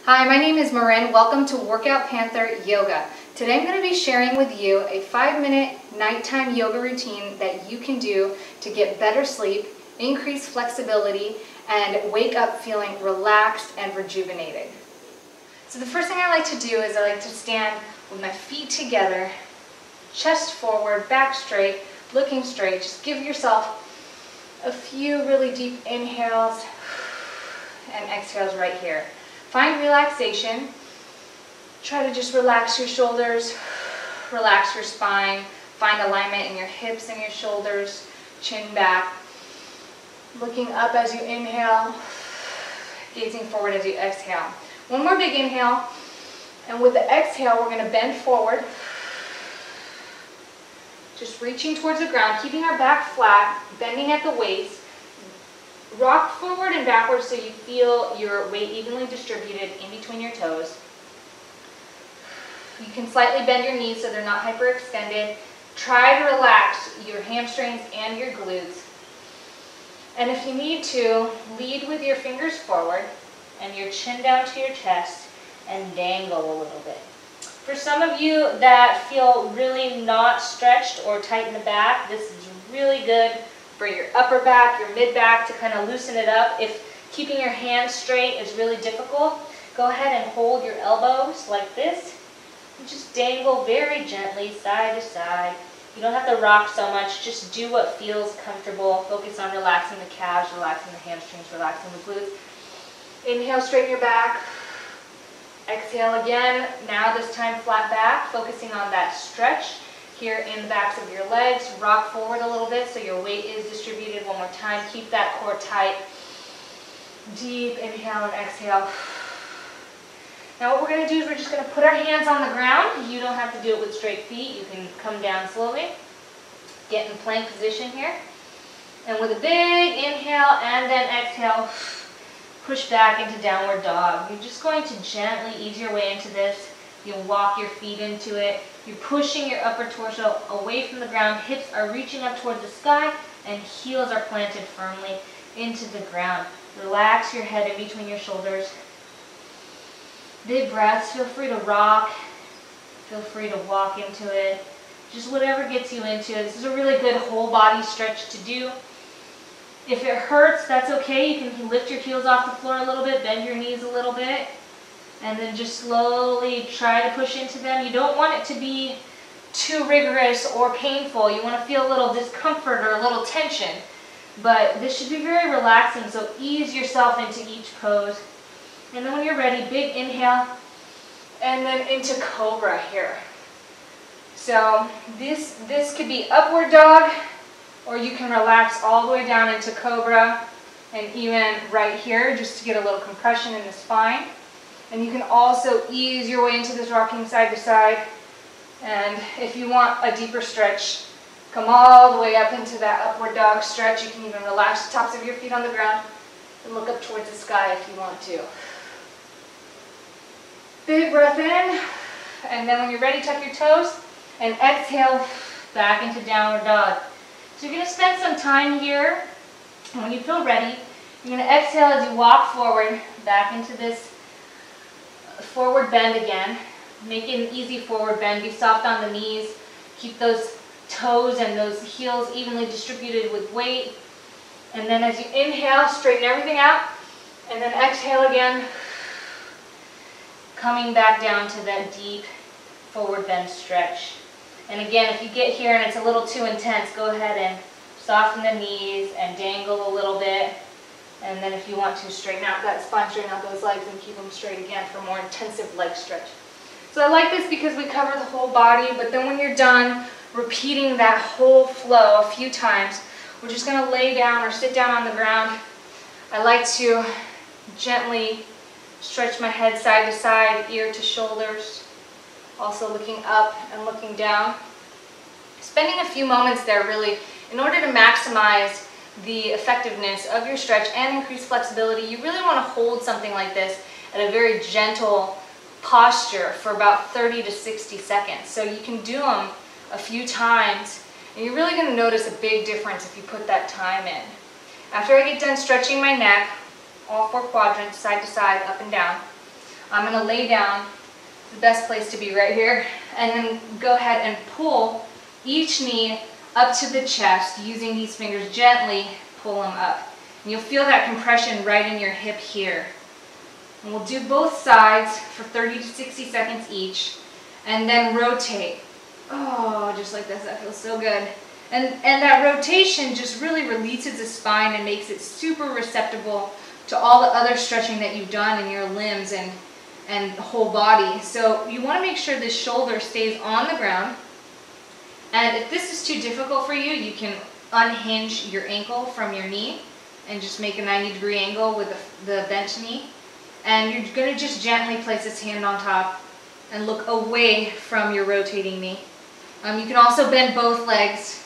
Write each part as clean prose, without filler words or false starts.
Hi, my name is Marin. Welcome to WorkoutPanther Yoga. Today I'm going to be sharing with you a 5-minute nighttime yoga routine that you can do to get better sleep, increase flexibility, and wake up feeling relaxed and rejuvenated. So the first thing I like to do is I like to stand with my feet together, chest forward, back straight, looking straight. Just give yourself a few really deep inhales and exhales right here. Find relaxation. Try to just relax your shoulders, relax your spine, find alignment in your hips and your shoulders, chin back. Looking up as you inhale, gazing forward as you exhale. One more big inhale, and with the exhale, we're going to bend forward, just reaching towards the ground, keeping our back flat, bending at the waist. Rock forward and backwards so you feel your weight evenly distributed in between your toes. You can slightly bend your knees so they're not hyperextended. Try to relax your hamstrings and your glutes. And if you need to, lead with your fingers forward and your chin down to your chest and dangle a little bit. For some of you that feel really not stretched or tight in the back, this is really good for your upper back, your mid back, to kind of loosen it up. If keeping your hands straight is really difficult, go ahead and hold your elbows like this and just dangle very gently side to side. You don't have to rock so much, just do what feels comfortable. Focus on relaxing the calves, relaxing the hamstrings, relaxing the glutes. Inhale, straighten your back. Exhale again, now this time flat back, focusing on that stretch here in the backs of your legs. Rock forward a little bit so your weight is distributed. One more time, keep that core tight. Deep inhale and exhale. Now what we're going to do is we're just going to put our hands on the ground. You don't have to do it with straight feet. You can come down slowly. Get in plank position here. And with a big inhale and then exhale, push back into downward dog. You're just going to gently ease your way into this. You'll walk your feet into it. You're pushing your upper torso away from the ground. Hips are reaching up towards the sky and heels are planted firmly into the ground. Relax your head in between your shoulders. Big breaths. Feel free to rock. Feel free to walk into it. Just whatever gets you into it. This is a really good whole body stretch to do. If it hurts, that's okay. You can lift your heels off the floor a little bit, bend your knees a little bit, and then just slowly try to push into them. You don't want it to be too rigorous or painful. You want to feel a little discomfort or a little tension. But this should be very relaxing, so ease yourself into each pose. And then when you're ready, big inhale, and then into cobra here. So this could be upward dog, or you can relax all the way down into cobra, and even right here, just to get a little compression in the spine. And you can also ease your way into this rocking side to side. And if you want a deeper stretch, come all the way up into that upward dog stretch. You can even relax the tops of your feet on the ground and look up towards the sky if you want to. Big breath in, and then when you're ready, tuck your toes and exhale back into downward dog. So you're going to spend some time here, and when you feel ready, you're going to exhale as you walk forward back into this forward bend again. Make it an easy forward bend. Be soft on the knees. Keep those toes and those heels evenly distributed with weight. And then as you inhale, straighten everything out. And then exhale again, coming back down to that deep forward bend stretch. And again, if you get here and it's a little too intense, go ahead and soften the knees and dangle a little bit. And then if you want to, straighten out that spine, straighten out those legs, and keep them straight again for a more intensive leg stretch. So I like this because we cover the whole body, but then when you're done repeating that whole flow a few times, we're just going to lay down or sit down on the ground. I like to gently stretch my head side to side, ear to shoulders, also looking up and looking down. Spending a few moments there really in order to maximize the effectiveness of your stretch and increase flexibility. You really want to hold something like this at a very gentle posture for about 30 to 60 seconds. So you can do them a few times, and you're really going to notice a big difference if you put that time in. After I get done stretching my neck, all four quadrants, side to side, up and down, I'm going to lay down, the best place to be right here, and then go ahead and pull each knee up to the chest using these fingers. Gently pull them up. And you'll feel that compression right in your hip here. And we'll do both sides for 30 to 60 seconds each, and then rotate. Oh, just like this, that feels so good. And that rotation just really releases the spine and makes it super receptive to all the other stretching that you've done in your limbs and the whole body. So you want to make sure this shoulder stays on the ground. And if this is too difficult for you, you can unhinge your ankle from your knee and just make a 90-degree angle with the bent knee. And you're going to just gently place this hand on top and look away from your rotating knee. You can also bend both legs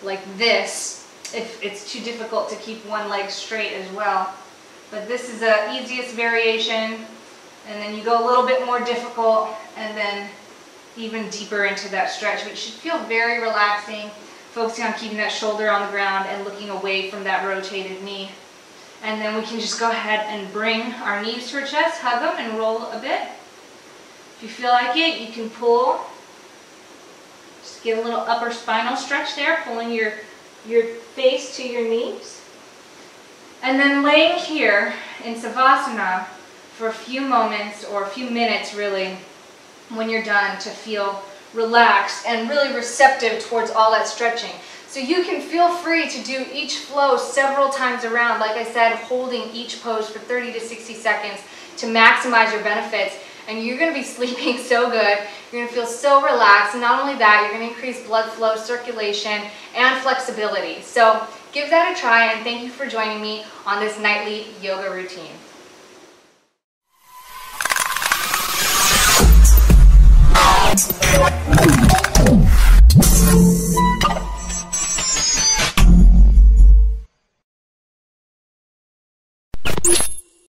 like this if it's too difficult to keep one leg straight as well. But this is the easiest variation, and then you go a little bit more difficult and then even deeper into that stretch, which should feel very relaxing, focusing on keeping that shoulder on the ground and looking away from that rotated knee. And then we can just go ahead and bring our knees to our chest, hug them, and roll a bit. If you feel like it, you can pull. Just get a little upper spinal stretch there, pulling your face to your knees. And then laying here in Savasana for a few moments, or a few minutes really, when you're done, to feel relaxed and really receptive towards all that stretching. So you can feel free to do each flow several times around, like I said, holding each pose for 30 to 60 seconds to maximize your benefits. And you're going to be sleeping so good. You're going to feel so relaxed. And not only that, you're going to increase blood flow, circulation, and flexibility. So give that a try, and thank you for joining me on this nightly yoga routine.